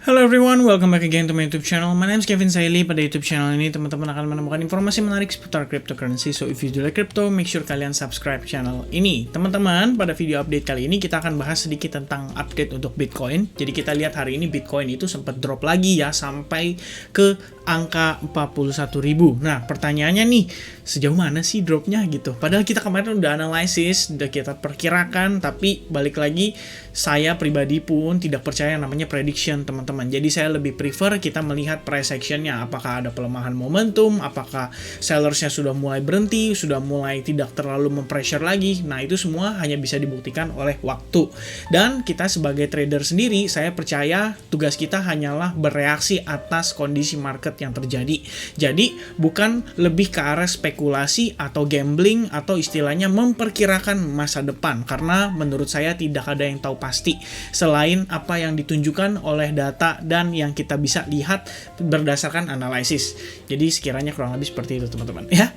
Hello everyone, welcome back again to my YouTube channel. My name is Kevin Saili. Pada YouTube channel ini teman-teman akan menemukan informasi menarik seputar cryptocurrency. So if you do like crypto, make sure kalian subscribe channel ini. Teman-teman, pada video update kali ini kita akan bahas sedikit tentang update untuk Bitcoin. Jadi kita lihat hari ini Bitcoin itu sempat drop lagi ya sampai ke angka 41.000. Nah, pertanyaannya nih, sejauh mana sih dropnya gitu? Padahal kita kemarin udah analisis, udah kita perkirakan, tapi balik lagi saya pribadi pun tidak percaya yang namanya prediction, teman-teman. Jadi saya lebih prefer kita melihat price actionnya, apakah ada pelemahan momentum, apakah sellersnya sudah mulai berhenti, sudah mulai tidak terlalu mempressure lagi. Nah, itu semua hanya bisa dibuktikan oleh waktu. Dan kita sebagai trader sendiri, saya percaya tugas kita hanyalah bereaksi atas kondisi market yang terjadi. Jadi bukan lebih ke arah spekulasi atau gambling atau istilahnya memperkirakan masa depan, karena menurut saya tidak ada yang tahu pasti selain apa yang ditunjukkan oleh data dan yang kita bisa lihat berdasarkan analisis. Jadi sekiranya kurang lebih seperti itu teman-teman ya.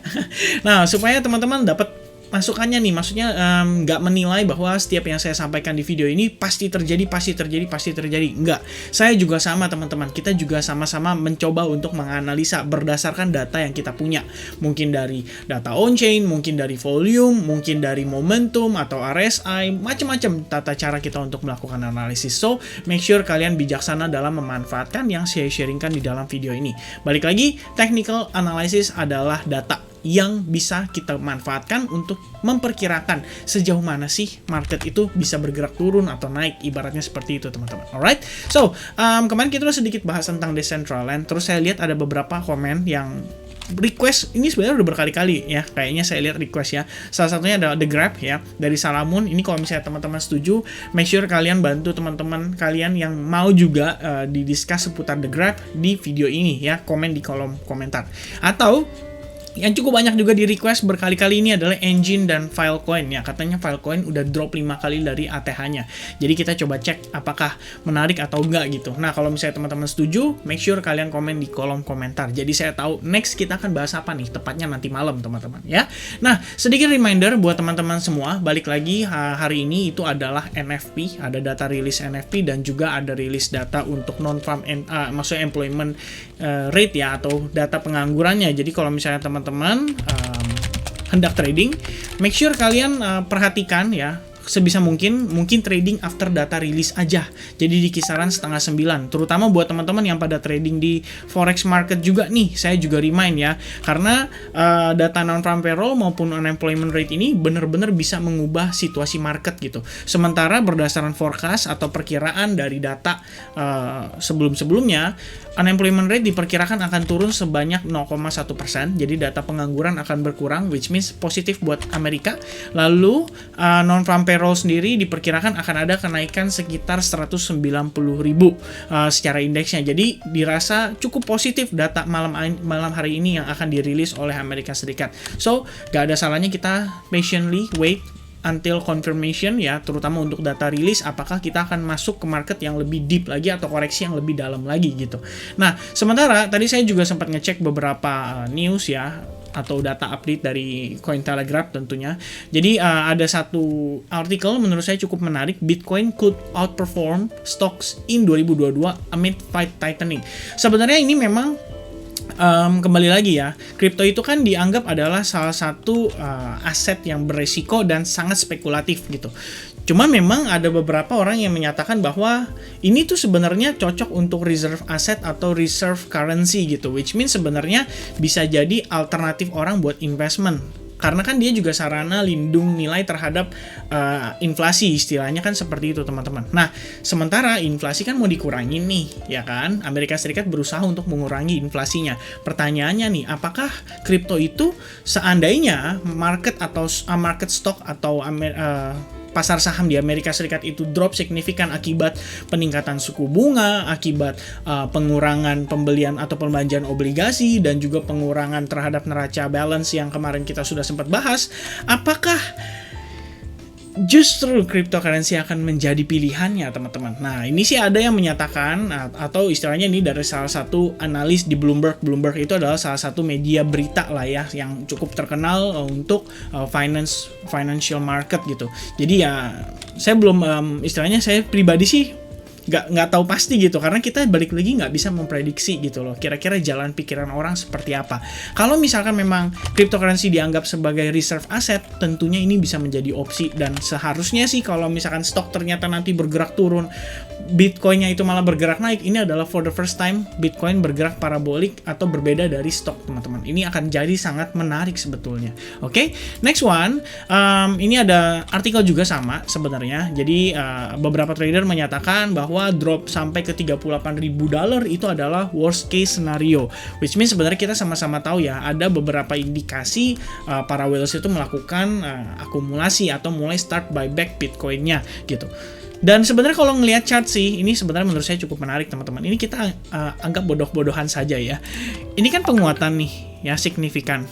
Nah, supaya teman-teman dapat masukannya nih, maksudnya nggak menilai bahwa setiap yang saya sampaikan di video ini pasti terjadi. Enggak, saya juga sama teman-teman, kita juga sama-sama mencoba untuk menganalisa berdasarkan data yang kita punya, mungkin dari data on-chain, mungkin dari volume, mungkin dari momentum atau RSI, macam-macam tata cara kita untuk melakukan analisis. So, make sure kalian bijaksana dalam memanfaatkan yang saya sharingkan di dalam video ini. Balik lagi, technical analysis adalah data yang bisa kita manfaatkan untuk memperkirakan sejauh mana sih market itu bisa bergerak turun atau naik, ibaratnya seperti itu teman-teman. Alright, so kemarin kita udah sedikit bahas tentang Decentraland, terus saya lihat ada beberapa komen yang request ini sebenarnya udah berkali-kali ya, kayaknya saya lihat request ya. Salah satunya adalah The Grab ya, dari Salamun. Ini kalau misalnya teman-teman setuju, make sure kalian bantu teman-teman kalian yang mau juga didiskus seputar The Grab di video ini ya, komen di kolom komentar. Atau yang cukup banyak juga di request berkali-kali ini adalah Engine dan Filecoin ya. Katanya Filecoin udah drop 5 kali dari ATH-nya. Jadi kita coba cek apakah menarik atau enggak gitu. Nah, kalau misalnya teman-teman setuju, make sure kalian komen di kolom komentar. Jadi saya tahu next kita akan bahas apa nih, tepatnya nanti malam teman-teman ya. Nah, sedikit reminder buat teman-teman semua, balik lagi hari ini itu adalah NFP, ada data rilis NFP dan juga ada rilis data untuk non-farm maksudnya employment rate ya, atau data penganggurannya. Jadi kalau misalnya teman-teman hendak trading, make sure kalian perhatikan ya, sebisa mungkin trading after data rilis aja. Jadi di kisaran 8:30, terutama buat teman-teman yang pada trading di forex market juga nih, saya juga remind ya, karena data non-farm payroll maupun unemployment rate ini benar-benar bisa mengubah situasi market gitu. Sementara berdasarkan forecast atau perkiraan dari data sebelum-sebelumnya, unemployment rate diperkirakan akan turun sebanyak 0,1%. Jadi data pengangguran akan berkurang, which means positif buat Amerika. Lalu non-farm payroll sendiri diperkirakan akan ada kenaikan sekitar 190.000 secara indeksnya. Jadi dirasa cukup positif data malam hari ini yang akan dirilis oleh Amerika Serikat. So, gak ada salahnya kita patiently wait until confirmation ya, terutama untuk data rilis, apakah kita akan masuk ke market yang lebih deep lagi atau koreksi yang lebih dalam lagi gitu. Nah, sementara tadi saya juga sempat ngecek beberapa news ya, atau data update dari Cointelegraph tentunya. Jadi ada satu artikel menurut saya cukup menarik, Bitcoin could outperform stocks in 2022 amid fight tightening. Sebenarnya ini memang kembali lagi ya, kripto itu kan dianggap adalah salah satu aset yang beresiko dan sangat spekulatif gitu. Cuma memang ada beberapa orang yang menyatakan bahwa ini tuh sebenarnya cocok untuk reserve asset atau reserve currency gitu, which means sebenarnya bisa jadi alternatif orang buat investment. Karena kan dia juga sarana lindung nilai terhadap inflasi, istilahnya kan seperti itu teman-teman. Nah, sementara inflasi kan mau dikurangin nih, ya kan? Amerika Serikat berusaha untuk mengurangi inflasinya. Pertanyaannya nih, apakah kripto itu seandainya market atau market stock atau pasar saham di Amerika Serikat itu drop signifikan akibat peningkatan suku bunga, akibat pengurangan pembelian atau pembelanjaan obligasi, dan juga pengurangan terhadap neraca balance yang kemarin kita sudah sempat bahas, apakah justru cryptocurrency akan menjadi pilihannya teman-teman. Nah, ini sih ada yang menyatakan, atau istilahnya ini dari salah satu analis di Bloomberg. Bloomberg itu adalah salah satu media berita lah ya, yang cukup terkenal untuk financial market gitu. Jadi ya saya belum istilahnya, saya pribadi sih nggak tahu pasti gitu, karena kita balik lagi nggak bisa memprediksi gitu loh kira-kira jalan pikiran orang seperti apa. Kalau misalkan memang cryptocurrency dianggap sebagai reserve asset, tentunya ini bisa menjadi opsi, dan seharusnya sih kalau misalkan stok ternyata nanti bergerak turun, Bitcoin-nya itu malah bergerak naik, ini adalah for the first time Bitcoin bergerak parabolik atau berbeda dari stok, teman-teman. Ini akan jadi sangat menarik sebetulnya. Oke, next one, ini ada artikel juga sama sebenarnya. Jadi beberapa trader menyatakan bahwa drop sampai ke $38.000 itu adalah worst case scenario, which means sebenarnya kita sama-sama tahu ya, ada beberapa indikasi para whales itu melakukan akumulasi atau mulai start buyback Bitcoin-nya gitu. Dan sebenarnya kalau ngelihat chart sih, ini sebenarnya menurut saya cukup menarik, teman-teman. Ini kita anggap bodoh-bodohan saja ya. Ini kan penguatan nih ya, signifikan.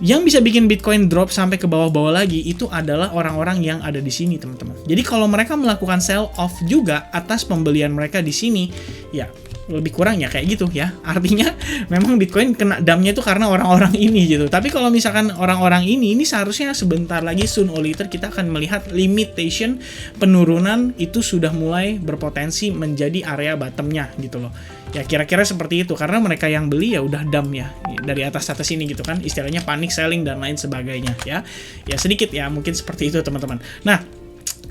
Yang bisa bikin Bitcoin drop sampai ke bawah-bawah lagi itu adalah orang-orang yang ada di sini, teman-teman. Jadi kalau mereka melakukan sell off juga atas pembelian mereka di sini, ya lebih kurang ya kayak gitu ya. Artinya memang Bitcoin kena dumpnya itu karena orang-orang ini gitu. Tapi kalau misalkan orang-orang ini seharusnya sebentar lagi soon or later kita akan melihat limitation penurunan itu sudah mulai berpotensi menjadi area bottomnya gitu loh. Ya kira-kira seperti itu, karena mereka yang beli ya udah dump ya dari atas ini gitu kan, istilahnya panic selling dan lain sebagainya ya. Ya sedikit ya mungkin seperti itu, teman-teman. Nah,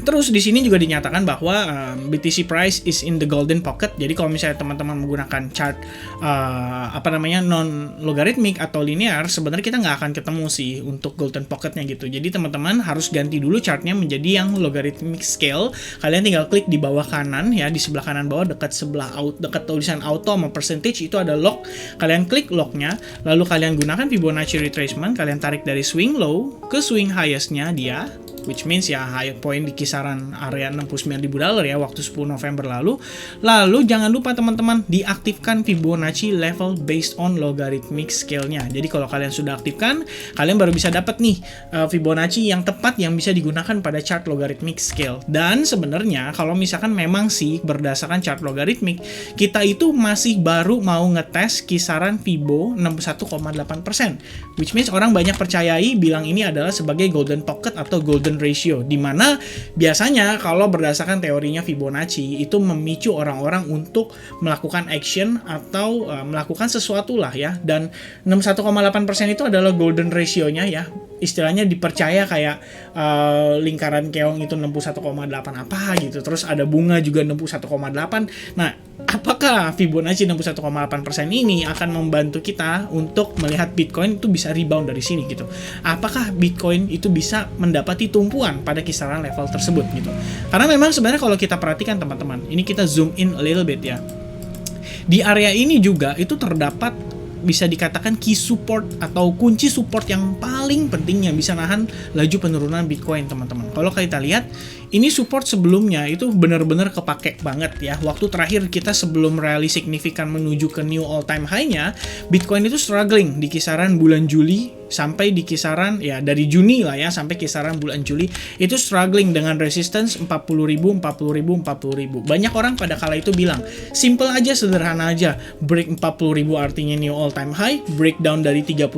terus di sini juga dinyatakan bahwa BTC price is in the golden pocket. Jadi kalau misalnya teman-teman menggunakan chart non logarithmic atau linear, sebenarnya kita nggak akan ketemu sih untuk golden pocketnya gitu. Jadi teman-teman harus ganti dulu chartnya menjadi yang logarithmic scale. Kalian tinggal klik di bawah kanan ya, di sebelah kanan bawah dekat tulisan auto sama percentage itu ada log. Kalian klik lognya, lalu kalian gunakan Fibonacci retracement. Kalian tarik dari swing low ke swing highest-nya dia, which means ya high point di kisaran area $69.000 ya waktu 10 November lalu. Lalu jangan lupa teman-teman diaktifkan Fibonacci level based on logarithmic scale-nya. Jadi kalau kalian sudah aktifkan, kalian baru bisa dapat nih Fibonacci yang tepat yang bisa digunakan pada chart logarithmic scale. Dan sebenarnya kalau misalkan memang sih berdasarkan chart logarithmic, kita itu masih baru mau ngetes kisaran Fibo 61,8%, which means orang banyak percayai bilang ini adalah sebagai golden pocket atau golden ratio, di mana biasanya kalau berdasarkan teorinya Fibonacci itu memicu orang-orang untuk melakukan action atau melakukan sesuatu lah ya, dan 61,8% itu adalah golden ratio-nya ya, istilahnya dipercaya kayak lingkaran keong itu 61,8 apa gitu, terus ada bunga juga 61,8. Nah, apakah Fibonacci 61,8% ini akan membantu kita untuk melihat Bitcoin itu bisa rebound dari sini gitu? Apakah Bitcoin itu bisa mendapati tumpuan pada kisaran level tersebut gitu? Karena memang sebenarnya kalau kita perhatikan teman-teman, ini kita zoom in a little bit ya. Di area ini juga itu terdapat bisa dikatakan key support atau kunci support yang paling penting yang bisa nahan laju penurunan Bitcoin, teman-teman. Kalau kita lihat, ini support sebelumnya itu benar-benar kepake banget ya. Waktu terakhir kita sebelum rally signifikan menuju ke new all time high-nya, Bitcoin itu struggling di kisaran bulan Juli sampai di kisaran ya dari Juni lah ya sampai kisaran bulan Juli itu struggling dengan resistance 40.000. Banyak orang pada kala itu bilang, simple aja, sederhana aja, break 40.000 artinya new all time high, breakdown dari 30.000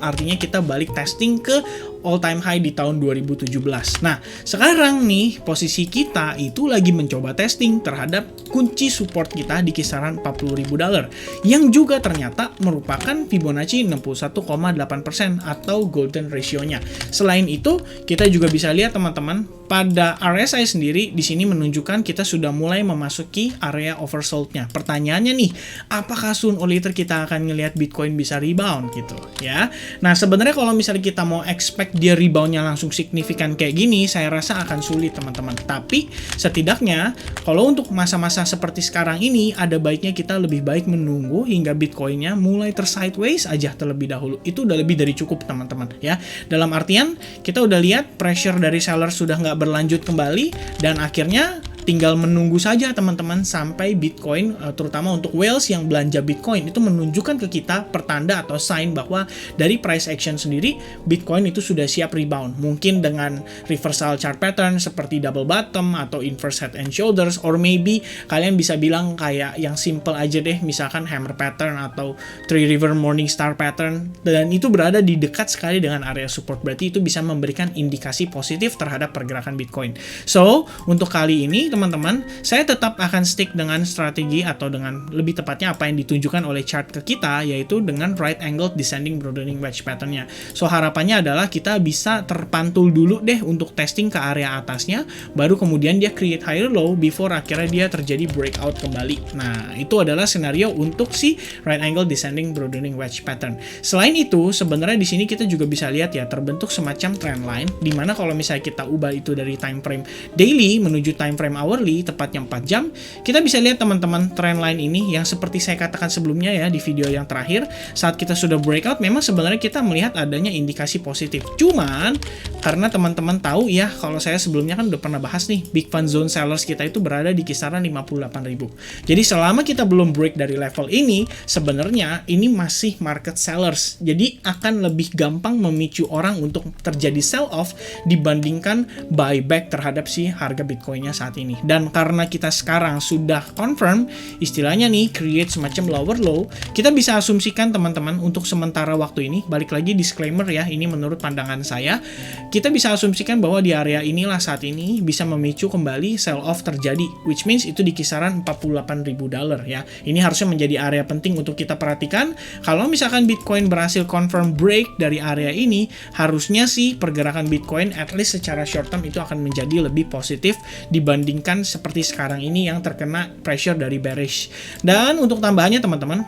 artinya kita balik testing ke all time high di tahun 2017. Nah, sekarang nih posisi kita itu lagi mencoba testing terhadap kunci support kita di kisaran $40.000 yang juga ternyata merupakan Fibonacci 61,8% atau golden ratio-nya. Selain itu, kita juga bisa lihat teman-teman pada RSI sendiri di sini menunjukkan kita sudah mulai memasuki area oversold-nya. Pertanyaannya nih, apakah soon or later kita akan ngelihat Bitcoin bisa rebound gitu ya? Nah, sebenarnya kalau misalnya kita mau expect dia reboundnya langsung signifikan kayak gini, saya rasa akan sulit teman-teman. Tapi setidaknya kalau untuk masa-masa seperti sekarang ini, ada baiknya kita lebih baik menunggu hingga Bitcoinnya mulai tersideways aja terlebih dahulu. Itu udah lebih dari cukup teman-teman ya. Dalam artian kita udah lihat pressure dari seller sudah nggak berlanjut kembali, dan akhirnya tinggal menunggu saja teman-teman sampai Bitcoin, terutama untuk whales yang belanja Bitcoin, itu menunjukkan ke kita pertanda atau sign bahwa dari price action sendiri Bitcoin itu sudah siap rebound. Mungkin dengan reversal chart pattern seperti double bottom atau inverse head and shoulders, or maybe kalian bisa bilang kayak yang simple aja deh, misalkan hammer pattern atau three river morning star pattern, dan itu berada di dekat sekali dengan area support. Berarti itu bisa memberikan indikasi positif terhadap pergerakan Bitcoin. So, untuk kali ini teman-teman, saya tetap akan stick dengan strategi atau dengan lebih tepatnya apa yang ditunjukkan oleh chart ke kita, yaitu dengan right angle descending broadening wedge patternnya. So harapannya adalah kita bisa terpantul dulu deh untuk testing ke area atasnya, baru kemudian dia create higher low before akhirnya dia terjadi breakout kembali. Nah, itu adalah skenario untuk si right angle descending broadening wedge pattern. Selain itu, sebenarnya di sini kita juga bisa lihat ya, terbentuk semacam trend line, dimana kalau misalnya kita ubah itu dari time frame daily menuju time frame hourly, tepatnya 4 jam, kita bisa lihat teman-teman trend line ini yang seperti saya katakan sebelumnya ya di video yang terakhir, saat kita sudah breakout memang sebenarnya kita melihat adanya indikasi positif. Cuman karena teman-teman tahu ya, kalau saya sebelumnya kan udah pernah bahas nih, big fund zone sellers kita itu berada di kisaran 58.000. Jadi selama kita belum break dari level ini, sebenarnya ini masih market sellers. Jadi akan lebih gampang memicu orang untuk terjadi sell off dibandingkan buyback terhadap si harga Bitcoinnya saat ini. Dan karena kita sekarang sudah confirm, istilahnya nih create semacam lower low, kita bisa asumsikan teman-teman untuk sementara waktu ini, balik lagi disclaimer ya, ini menurut pandangan saya, kita bisa asumsikan bahwa di area inilah saat ini bisa memicu kembali sell off terjadi, which means itu di kisaran $48.000 ya. Ini harusnya menjadi area penting untuk kita perhatikan. Kalau misalkan Bitcoin berhasil confirm break dari area ini, harusnya sih pergerakan Bitcoin at least secara short term itu akan menjadi lebih positif dibandingkan seperti sekarang ini yang terkena pressure dari bearish. Dan untuk tambahannya teman-teman,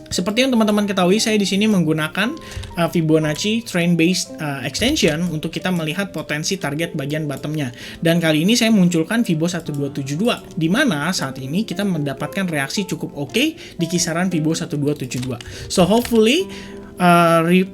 seperti yang teman-teman ketahui, saya di sini menggunakan Fibonacci Trend Based Extension untuk kita melihat potensi target bagian bottomnya. Dan kali ini saya munculkan Fibo 1272, di mana saat ini kita mendapatkan reaksi cukup oke di kisaran Fibo 1272. So hopefully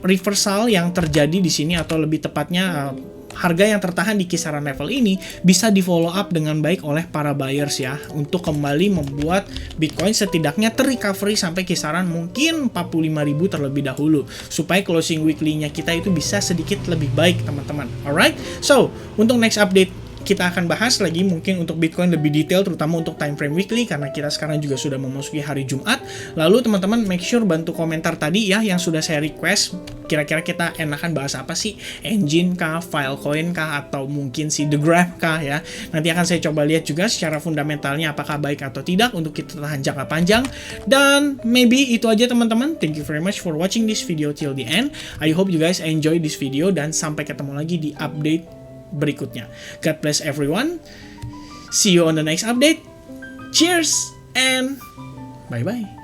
reversal yang terjadi di sini, atau lebih tepatnya harga yang tertahan di kisaran level ini bisa di follow up dengan baik oleh para buyers ya, untuk kembali membuat Bitcoin setidaknya terrecovery sampai kisaran mungkin 45.000 terlebih dahulu, supaya closing weekly-nya kita itu bisa sedikit lebih baik teman-teman. Alright, so untuk next update kita akan bahas lagi mungkin untuk Bitcoin lebih detail, terutama untuk time frame weekly, karena kita sekarang juga sudah memasuki hari Jumat. Lalu teman-teman make sure bantu komentar tadi ya yang sudah saya request, kira-kira kita enakan bahas apa sih? Engine kah, Filecoin kah, atau mungkin si The Graph kah ya? Nanti akan saya coba lihat juga secara fundamentalnya apakah baik atau tidak untuk kita tahan jangka panjang. Dan maybe itu aja teman-teman. Thank you very much for watching this video till the end. I hope you guys enjoy this video, dan sampai ketemu lagi di update berikutnya. God bless everyone. See you on the next update. Cheers and bye-bye.